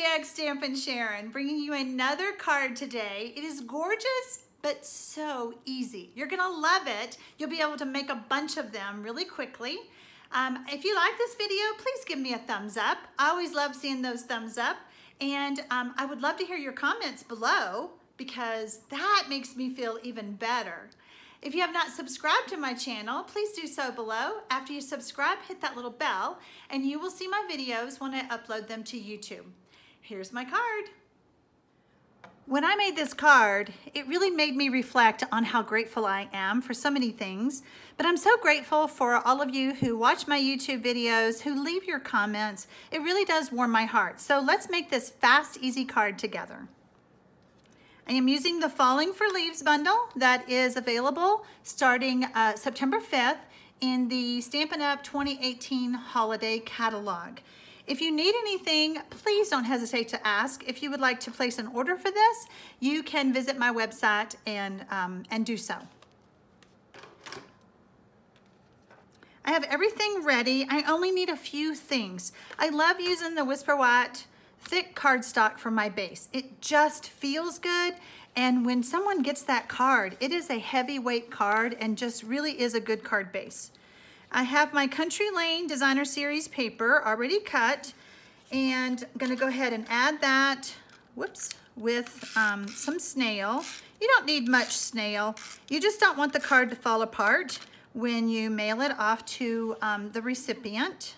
TxStampin Sharon, bringing you another card today. It is gorgeous, but so easy. You're gonna love it. You'll be able to make a bunch of them really quickly. If you like this video, please give me a thumbs up. I always love seeing those thumbs up. And I would love to hear your comments below because that makes me feel even better. If you have not subscribed to my channel, please do so below. After you subscribe, hit that little bell and you will see my videos when I upload them to YouTube. Here's my card. When I made this card, it really made me reflect on how grateful I am for so many things, but I'm so grateful for all of you who watch my YouTube videos, who leave your comments. It really does warm my heart. So let's make this fast, easy card together. I am using the Falling for Leaves bundle that is available starting September 5th in the Stampin' Up! 2018 Holiday Catalog. If you need anything, please don't hesitate to ask. If you would like to place an order for this, you can visit my website and do so. I have everything ready. I only need a few things. I love using the Whisper White thick cardstock for my base. It just feels good, and when someone gets that card, it is a heavyweight card and just really is a good card base. I have my Country Lane Designer Series paper already cut, and I'm gonna go ahead and add that, with some snail. You don't need much snail. You just don't want the card to fall apart when you mail it off to the recipient.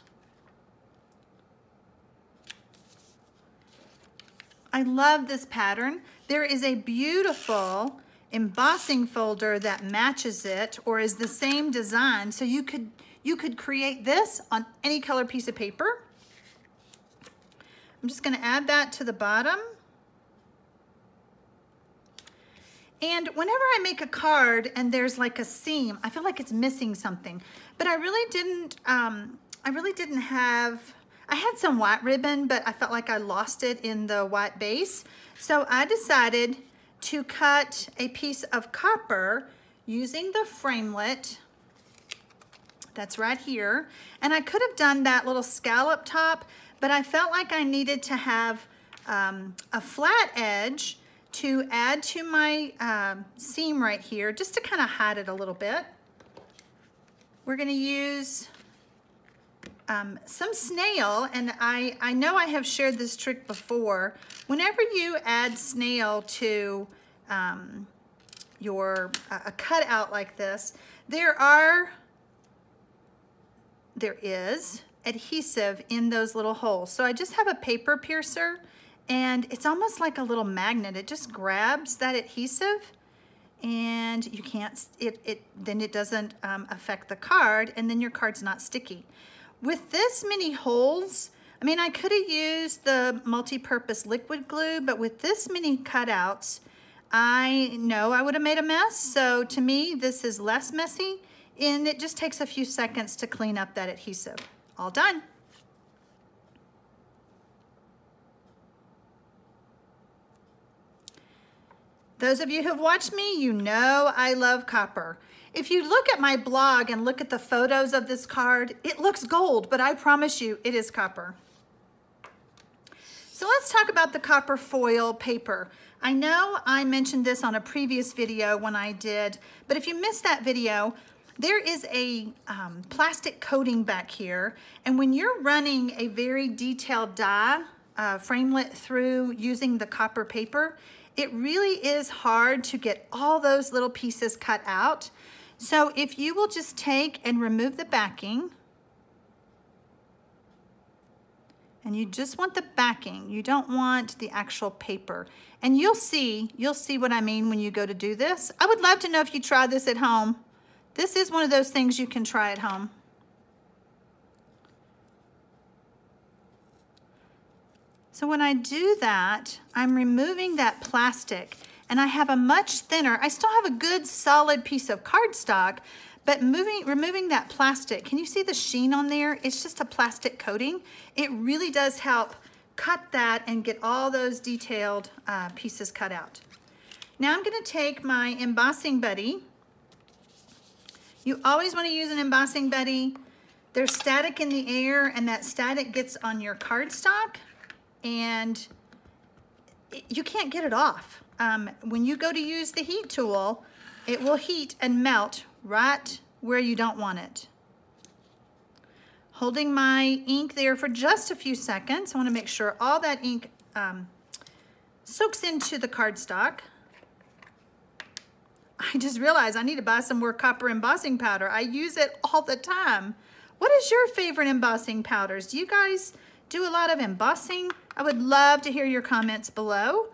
I love this pattern. There is a beautiful embossing folder that matches it or is the same design. So you could create this on any color piece of paper. I'm just gonna add that to the bottom. And whenever I make a card and there's like a seam, I feel like it's missing something. But I really didn't have, I had some white ribbon, but I felt like I lost it in the white base. So I decided to cut a piece of copper using the framelit that's right here. And I could have done that little scallop top, but I felt like I needed to have a flat edge to add to my seam right here, just to kind of hide it a little bit. We're gonna use some snail, and I know I have shared this trick before. Whenever you add snail to a cutout like this, there is adhesive in those little holes. So I just have a paper piercer, and it's almost like a little magnet. It just grabs that adhesive, and you can't, then it doesn't affect the card, and then your card's not sticky. With this many holes, I mean, I could have used the multi-purpose liquid glue, but with this many cutouts, I know I would have made a mess. So to me, this is less messy, and it just takes a few seconds to clean up that adhesive. All done. Those of you who have watched me, you know I love copper. If you look at my blog and look at the photos of this card, it looks gold, but I promise you it is copper. So let's talk about the copper foil paper. I know I mentioned this on a previous video when I did, but if you missed that video, there is a plastic coating back here, and when you're running a very detailed die framelit through using the copper paper, it really is hard to get all those little pieces cut out. So if you will just take and remove the backing, and you just want the backing, you don't want the actual paper. And you'll see what I mean when you go to do this. I would love to know if you try this at home. This is one of those things you can try at home. So when I do that, I'm removing that plastic, and I have a much thinner, I still have a good solid piece of cardstock, but removing that plastic, can you see the sheen on there? It's just a plastic coating. It really does help cut that and get all those detailed pieces cut out. Now I'm gonna take my embossing buddy. You always wanna use an embossing buddy. There's static in the air, and that static gets on your cardstock, and you can't get it off. When you go to use the heat tool, it will heat and melt right where you don't want it. Holding my ink there for just a few seconds. I want to make sure all that ink soaks into the cardstock. I just realized I need to buy some more copper embossing powder. I use it all the time. What is your favorite embossing powders? Do you guys do a lot of embossing? I would love to hear your comments below.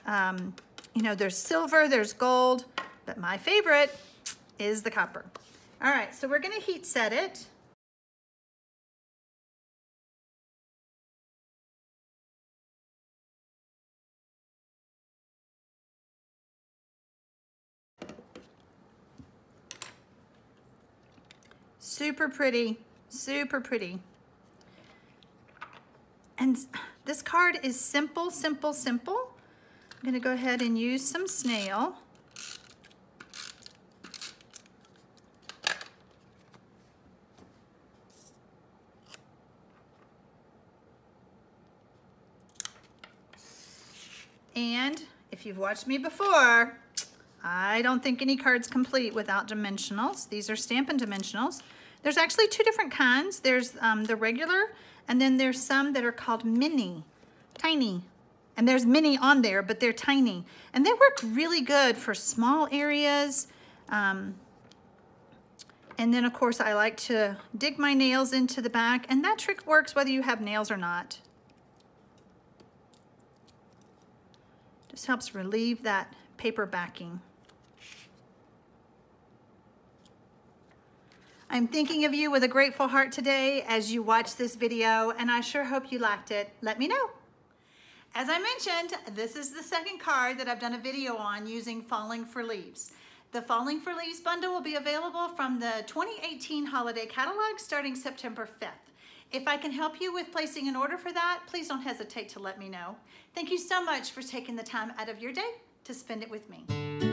You know, there's silver, there's gold, but my favorite is the copper. All right, so we're gonna heat set it. Super pretty, super pretty. And this card is simple, simple, simple. I'm gonna go ahead and use some snail. And if you've watched me before, I don't think any card's complete without dimensionals. These are Stampin' dimensionals. There's actually two different kinds. There's the regular, and then there's some that are called mini, tiny. And there's mini on there, but they're tiny. And they work really good for small areas. And then of course I like to dig my nails into the back, and that trick works whether you have nails or not. Just helps relieve that paper backing. I'm thinking of you with a grateful heart today as you watch this video, and I sure hope you liked it. Let me know. As I mentioned, this is the second card that I've done a video on using Falling for Leaves. The Falling for Leaves bundle will be available from the 2018 holiday catalog starting September 5th. If I can help you with placing an order for that, please don't hesitate to let me know. Thank you so much for taking the time out of your day to spend it with me.